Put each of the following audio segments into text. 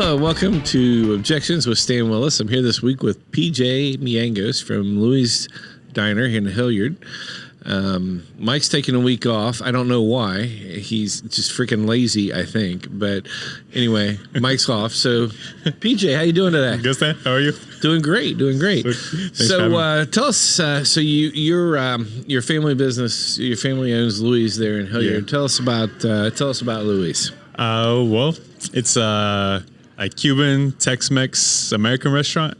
Hello, welcome to Objections with Stan Willis. I'm here this week with PJ Miangos from Louis' Diner in Hilliard. Mike's taking a week off. I don't know why. He's just freaking lazy, I think. But anyway, Mike's off. So, PJ, how you doing today? Good, Stan. How are you? Doing great. So, tell us. So, your family business, your family owns Louis there in Hilliard. Yeah. Tell us about Louis. Well, it's a Cuban, Tex-Mex, American restaurant.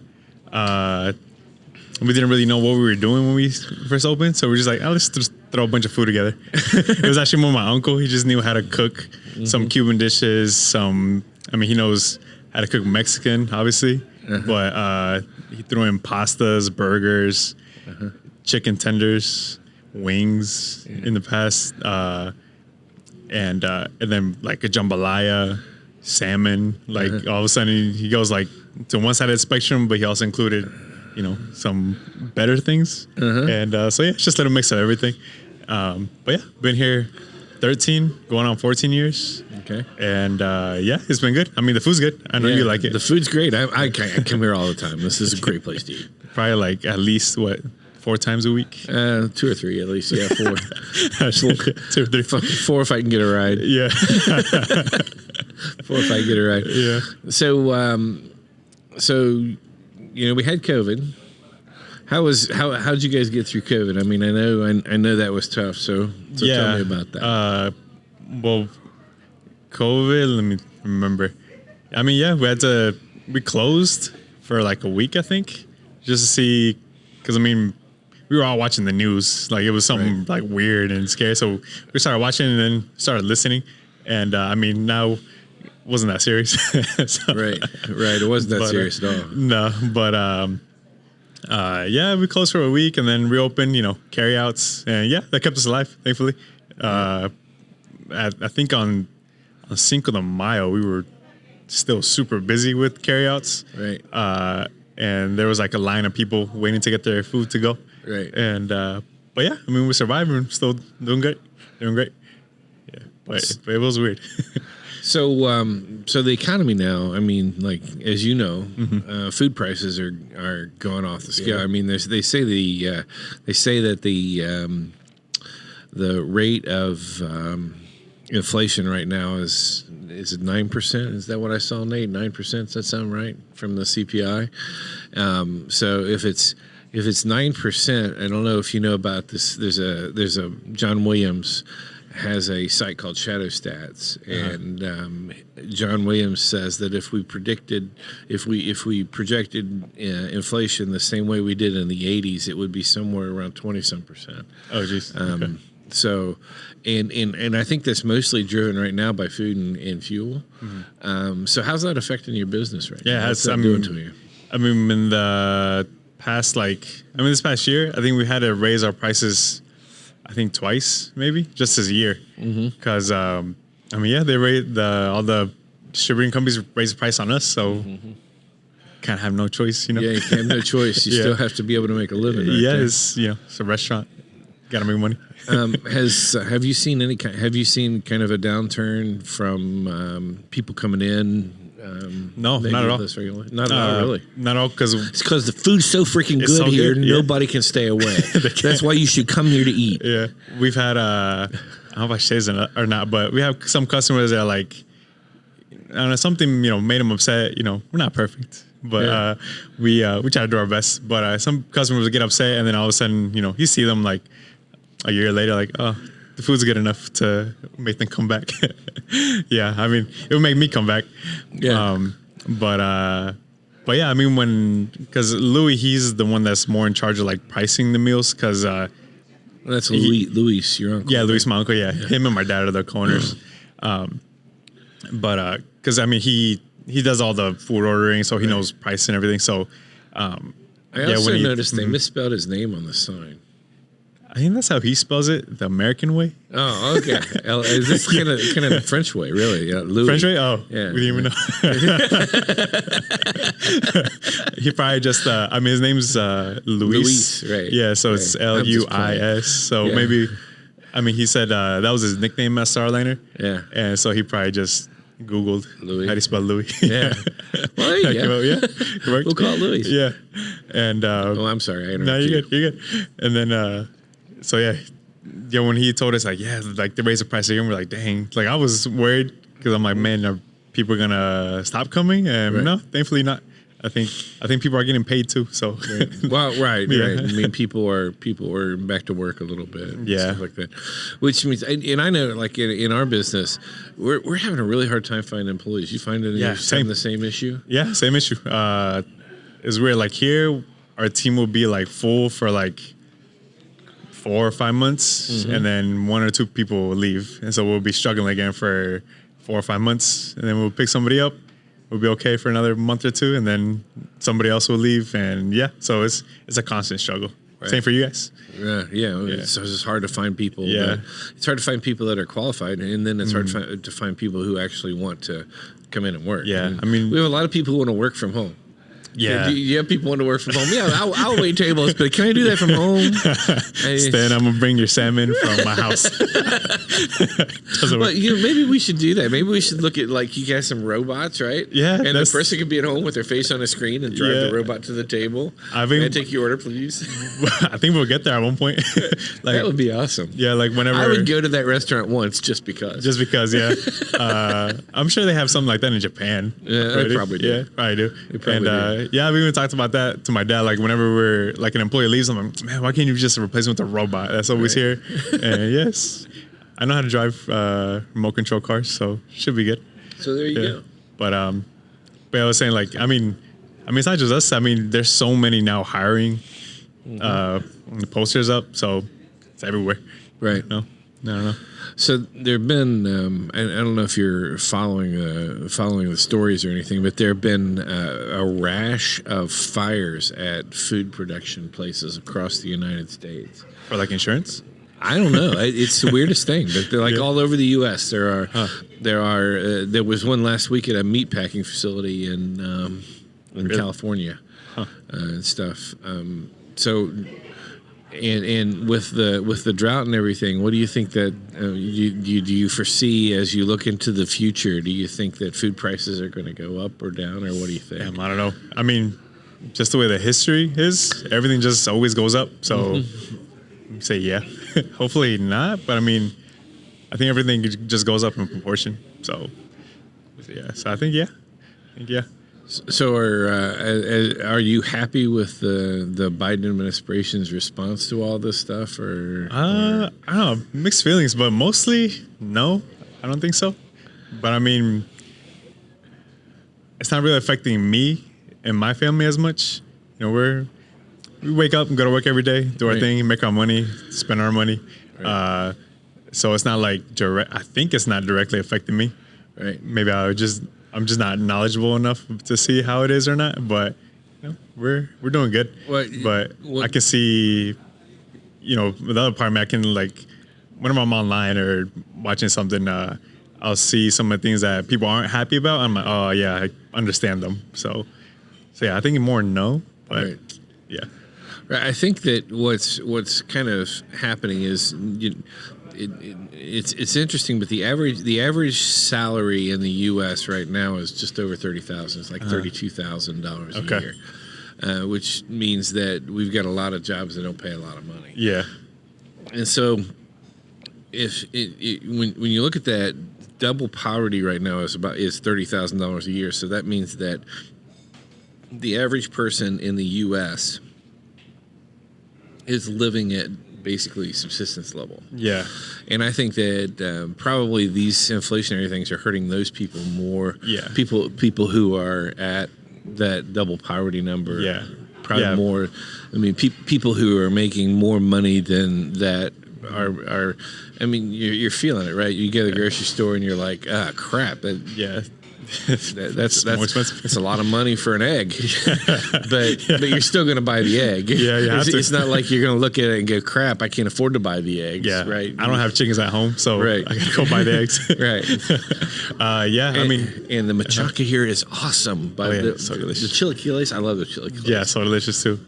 We didn't really know what we were doing when we first opened, so we're just like, let's just throw a bunch of food together. It was actually more my uncle. He just knew how to cook some Cuban dishes. He knows how to cook Mexican, obviously, but he threw in pastas, burgers, chicken tenders, wings in the past, and then like a jambalaya, salmon. Like all of a sudden he goes like to one side of the spectrum, but he also included some better things. And so yeah, it's just a little mix of everything. But yeah, been here 13, going on 14 years. Okay. And yeah, it's been good. I mean, the food's good. I know you like it. The food's great. I come here all the time. This is a great place to eat. Probably like at least 4 times a week? 2 or 3 at least. Yeah, 4. 2 or 3. 4 if I can get a ride. Yeah. 4 if I can get a ride. Yeah. So we had COVID. How'd you guys get through COVID? I mean, I know that was tough. So tell me about that. Well, COVID. Let me remember. I mean, we closed for like a week, I think, just to see, because we were all watching the news. Like it was something like weird and scary. So we started watching and then started listening. And now it wasn't that serious. Right. It wasn't that serious at all. No, but we closed for a week and then reopened, carryouts. And yeah, that kept us alive, thankfully. I think on Cinco de Mayo, we were still super busy with carryouts. Right. And there was like a line of people waiting to get their food to go. Right. And, but yeah, we're surviving, still doing great. Yeah. But it was weird. So the economy now, I mean, like, as you know, food prices are going off the scale. Yeah. I mean, they say that the rate of inflation right now is it 9%? Is that what I saw, Nate? 9%? Does that sound right from the CPI? So if it's 9%, I don't know if you know about this. There's a John Williams has a site called Shadow Stats, and John Williams says that if we projected inflation the same way we did in the 80s, it would be somewhere around 20-some%. Oh, geez. Okay. So, and I think that's mostly driven right now by food and fuel. So how's that affecting your business right now? Yeah, what's that doing to you? In the past, this past year, I think we had to raise our prices, I think twice, maybe, just as a year. Because, they raised all the distributing companies raised the price on us, so can't have no choice, Yeah, you can't have no choice. You still have to be able to make a living. It's a restaurant. Got to make money. Have you seen kind of a downturn from people coming in? No, not at all. Not at all, really. Not at all, because it's because the food's so freaking good here. Nobody can stay away. That's why you should come here to eat. Yeah, we've had I don't know if I should say this or not, but we have some customers that are like, I don't know, something made them upset. We're not perfect, but we try to do our best. But some customers would get upset, and then all of a sudden, you see them like a year later, like, oh, the food's good enough to make them come back. Yeah, it would make me come back. Yeah. But yeah, because Louis, he's the one that's more in charge of like pricing the meals, because that's Louis, your uncle. Yeah, Louis, my uncle. Yeah, him and my dad are the owners. But because he does all the food ordering, so he knows price and everything. So I also noticed they misspelled his name on the sign. I think that's how he spells it, the American way. Oh, okay. Is this kind of French way, really? Yeah, Louis. French way? Oh, yeah. We didn't even know. He probably just, his name's Luis. Right. Yeah, so it's Luis. So maybe, he said that was his nickname as Starliner. Yeah. And so he probably just Googled Louis. how do you spell Louis. Yeah. Well, there you go. Yeah, it worked. We'll call it Louis. Yeah, and Oh, I'm sorry. I no, interrupted you're good. And then so yeah, when he told us like like they raised the price again, we're like, dang, like I was worried because I'm like, man, are people gonna stop coming? And Right. no, thankfully not. I think people are getting paid too. So Well, right. Yeah. I mean, people are back to work a little bit, and Yeah. stuff like that. Which means, and I know, like in our business, we're having a really hard time finding employees. You find it, Yeah, you're same. having the same issue. yeah, same issue. It's weird. Like here, our team will be like full for like 4 or 5 months, and then 1 or 2 people will leave, and so we'll be struggling again for 4 or 5 months, and then we'll pick somebody up. We'll be okay for another month or 2, and then somebody else will leave, and so it's a constant struggle. Right. Same for you guys. Yeah. So it's just hard to find people. Yeah. It's hard to find people that are qualified, and then it's hard to find people who actually want to come in and work. Yeah, And I mean- we have a lot of people who want to work from home. Yeah. Do you have people want to work from home? Yeah, I'll wait tables, but can I do that from home? Stan, I'm gonna bring your salmon from my house. Doesn't Well, work. maybe we should do that. Maybe we should look at like you got some robots, right? Yeah, and the that's- person could be at home with their face on a screen and drive Yeah. the robot to the table. I think- Can I take your order, please? I think we'll get there at one point. Like, That would be awesome. yeah, like whenever I would go to that restaurant once just because. just because, yeah. I'm sure they have something like that in Japan. Yeah, they already. probably do. Yeah, probably do. probably And yeah, we even talked about that to my dad. Like whenever we're like an employee leaves, I'm like, man, why can't you just replace him with a robot? That's always here. And yes, I know how to drive remote control cars, so should be good. So there you go. But I was saying like, I mean, it's not just us. I mean, there's so many now hiring posters up, so it's everywhere. Right. No, no. So there've been, and I don't know if you're following the stories or anything, but there have been a rash of fires at food production places across the United States. For like insurance. I don't know. It's the weirdest thing, but they're like Yeah. all over the U.S. There was one last week at a meat packing facility in California and stuff. So. And with the drought and everything, what do you think that do you foresee as you look into the future? Do you think that food prices are going to go up or down, or what do you think? Damn, I don't know. I mean, just the way the history is, everything just always goes up. So say yeah. Hopefully not, but I mean, I think everything just goes up in proportion. So yeah. So I think yeah. So are you happy with the Biden administration's response to all this stuff, or I don't know, mixed feelings, but mostly no, I don't think so. But I mean, it's not really affecting me and my family as much. You know, we wake up and go to work every day, do our Right. thing, make our money, spend our money. Right. So it's not like direct. I think it's not directly affecting me. right? Maybe I'm just not knowledgeable enough to see how it is or not. But you know, we're doing good. But I can see, you know, with the other part, I can like whenever I'm online or watching something, I'll see some of the things that people aren't happy about. I'm like, oh yeah, I understand them. So yeah, I think more no, but Right. yeah. Right. I think that what's kind of happening is it's interesting, but the average salary in the U.S. right now is just over $30,000. It's like $32,000 a Okay. year, which means that we've got a lot of jobs that don't pay a lot of money. Yeah. And so, when you look at that, double poverty right now is $30,000 a year. So that means that the average person in the U.S. is living at basically subsistence level. Yeah. And I think that probably these inflationary things are hurting those people more. Yeah. People who are at that double poverty number. Yeah. Probably Yeah. more. I mean, people who are making more money than that are. I mean, you're feeling it, right? You go to the grocery store and you're like, ah, crap. Yeah. That's more expensive. It's a lot of money for an egg, but you're still going to buy the egg. Yeah, you have to. It's not like you're going to look at it and go, "Crap, I can't afford to buy the eggs." Yeah. right. I don't have chickens at home, so Right. I gotta go buy the eggs. Right. Yeah. I mean, and the machaca here is awesome. But yeah, the, so the delicious. chilaquiles, I love the chilaquiles. yeah, so delicious too.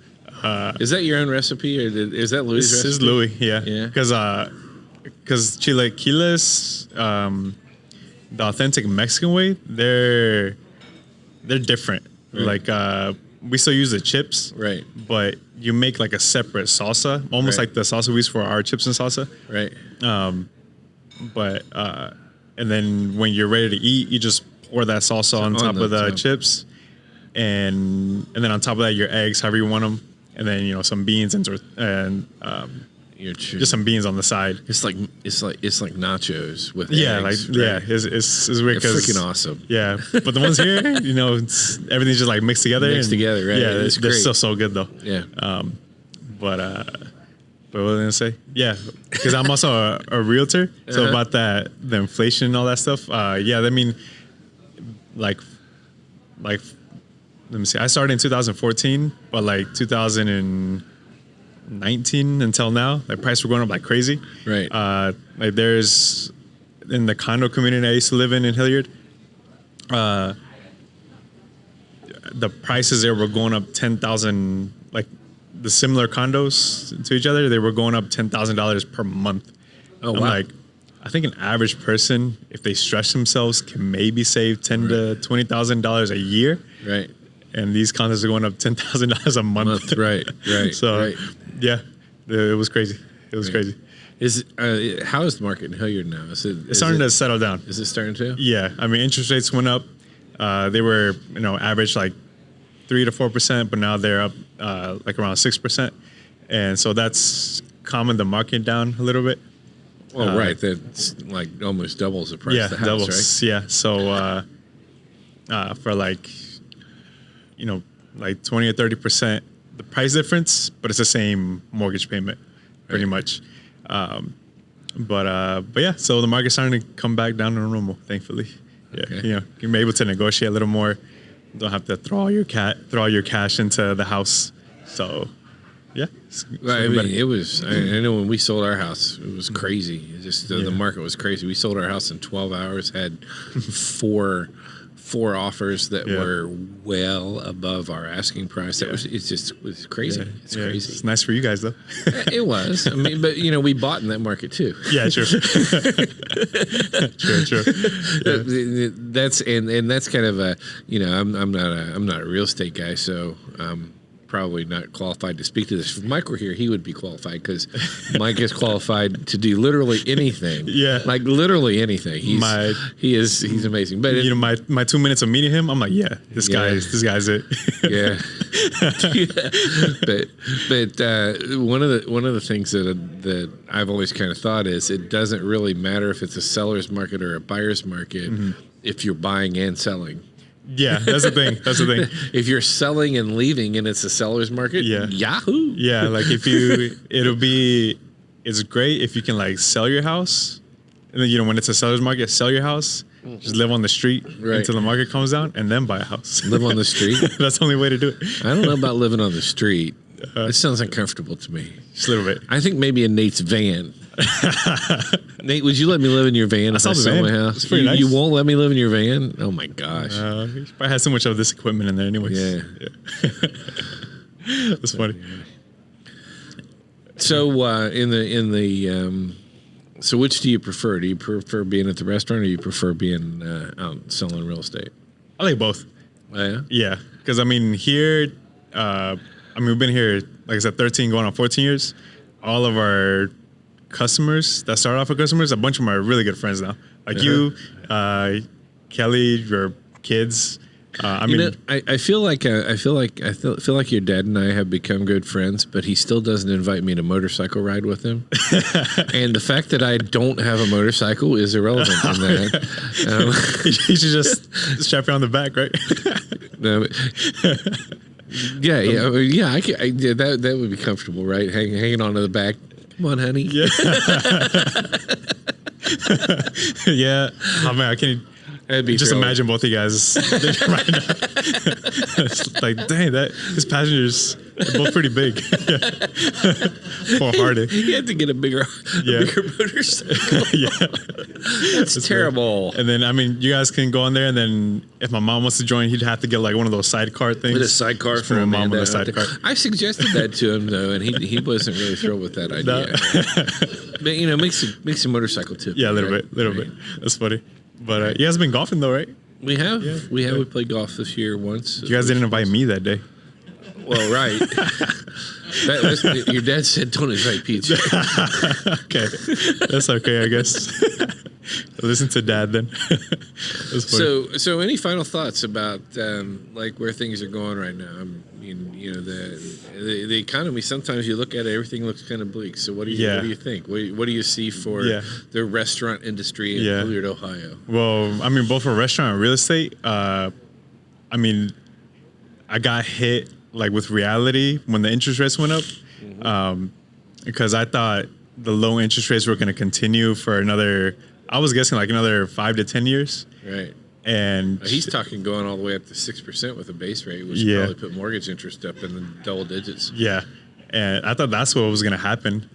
Is that your own recipe, or is that Louis' This recipe? is Louis, yeah. Yeah. Because chilaquiles, the authentic Mexican way, they're different. Right. Like we still use the chips, Right. but you make like a separate salsa, almost Right. like the salsa we use for our chips and salsa. Right. But and then when you're ready to eat, you just pour that salsa on top of the chips, and then on top of that your eggs, however you want them, and then some beans and just some beans on the side. It's like nachos with It's eggs, right? weird. They're freaking awesome. Yeah, but the ones here, everything's just like mixed together. Mixed together, right? Yeah, It's they're great. still so good though. Yeah. But what was I gonna say? Yeah, because I'm also a realtor. So about the inflation and all that stuff. Yeah, I mean, like, let me see. I started in 2014, but like 2019 until now, like prices were going up like crazy. Right. Like there's in the condo community I used to live in Hilliard. The prices there were going up 10,000. Like the similar condos to each other, they were going up $10,000 per month. Oh, I'm wow. like, I think an average person, if they stretch themselves, can maybe save $10,000 to $20,000 a year. Right. And these condos are going up $10,000 a month. Right. Right. So, right. yeah, it was crazy. It was crazy. How is the market in Hilliard now? It's Starting to settle down. Is it starting to? Yeah, I mean, interest rates went up. They were, average like 3 to 4%, but now they're up like around 6%, and so that's calming the market down a little bit. Well, right. That's like almost doubles the price of the house, doubles. right? Yeah, so for like 20 or 30%, the price difference, but it's the same mortgage payment, pretty much. But yeah, so the market's starting to come back down to normal, thankfully. Yeah, Okay. You're able to negotiate a little more. Don't have to throw all your cash into the house. So, yeah. Well, I mean, it was. I know when we sold our house, it was crazy. It just the market was crazy. We sold our house in 12 hours. Had four offers that were well above our asking price. That was was crazy. It's crazy. It's nice for you guys though. It was. I mean, but we bought in that market too. Yeah, true. True. Yeah. That's kind of a I'm not a real estate guy, so probably not qualified to speak to this. If Mike were here, he would be qualified because Mike is qualified to do literally anything. Yeah, like literally anything. He's amazing. But my 2 minutes of meeting him, I'm like, this guy's it. Yeah. But one of the things that I've always kind of thought is it doesn't really matter if it's a seller's market or a buyer's market if you're buying and selling. Yeah, that's the thing. If you're selling and leaving and it's a seller's market, yahoo. Yeah, like it's great if you can like sell your house, and then when it's a seller's market, sell your house, just live on the street until the market comes down, and then buy a house. Live on the street. That's the only way to do it. I don't know about living on the street. It sounds uncomfortable to me. Just a little bit. I think maybe in Nate's van. Nate, would you let me live in your van if I sell my house? It's pretty nice. You won't let me live in your van? Oh my gosh. You probably had so much of this equipment in there anyways. Yeah. That's funny. So so which do you prefer? Do you prefer being at the restaurant or do you prefer being out selling real estate? I like both. Oh, yeah? Yeah, because I mean here, we've been here, like I said, 13 going on 14 years. All of our customers that start off with customers, a bunch of them are really good friends now. Like you, Kelly, your kids. I feel like your dad and I have become good friends, but he still doesn't invite me to motorcycle ride with him. And the fact that I don't have a motorcycle is irrelevant in that. You should just strap you on the back, right? No, that would be comfortable, right? Hanging onto the back. Come on, honey. Yeah. Yeah. Oh man, I can't. Just imagine both of you guys right now. It's like, dang, his passengers are both pretty big. Full-hearted. You have to get a bigger motorcycle. Yeah. That's terrible. And then, you guys can go on there, and then if my mom wants to join, he'd have to get like one of those sidecar things. With a sidecar for my mom Amanda with a sidecar. I suggested that to him, though, and he wasn't really thrilled with that idea. But, makes a motorcycle too. Yeah, a little bit. That's funny. But you guys been golfing though, right? We have. We played golf this year once. You guys didn't invite me that day. Well, right. Your dad said don't invite PJ. Okay, that's okay, I guess. Listen to Dad then. So any final thoughts about like where things are going right now? I mean, you know, the economy. Sometimes you look at it, everything looks kind of bleak. So what do you think? What do you see for the restaurant industry in Hilliard, Ohio? Well, I mean, both for restaurant and real estate. I mean, I got hit like with reality when the interest rates went up, because I thought the low interest rates were going to continue for another. I was guessing like another 5 to 10 years. Right. And he's talking going all the way up to 6% with a base rate, which would probably put mortgage interest up in the double digits. Yeah. And I thought that's what was going to happen.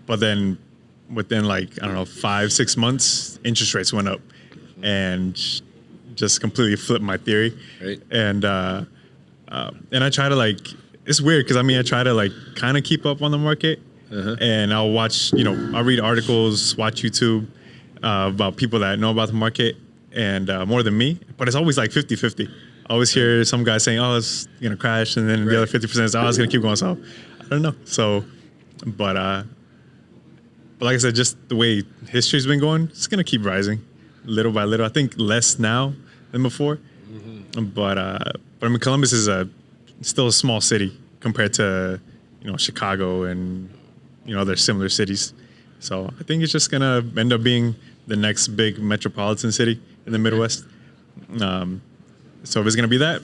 But then within like, I don't know, 5-6 months, interest rates went up and just completely flipped my theory. Right. And I try to like, it's weird because I mean, I try to like kind of keep up on the market. And I'll watch, I'll read articles, watch YouTube about people that know about the market and more than me. But it's always like 50-50. I always hear some guy saying, oh, it's going to crash. And then the other 50% is, oh, it's going to keep going. So I don't know. So, but like I said, just the way history's been going, it's going to keep rising little by little. I think less now than before. But I mean, Columbus is still a small city compared to, Chicago and, other similar cities. So I think it's just going to end up being the next big metropolitan city in the Midwest. So if it's going to be that,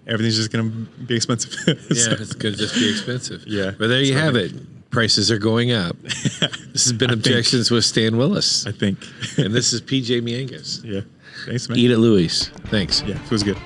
everything's just going to be expensive. It's going to just be expensive. Yeah. But there you have it. Prices are going up. This has been Objections with Stan Willis. I think. And this is PJ Miangas. Yeah. Thanks, man. Eat at Louis. Thanks. Yeah, it was good.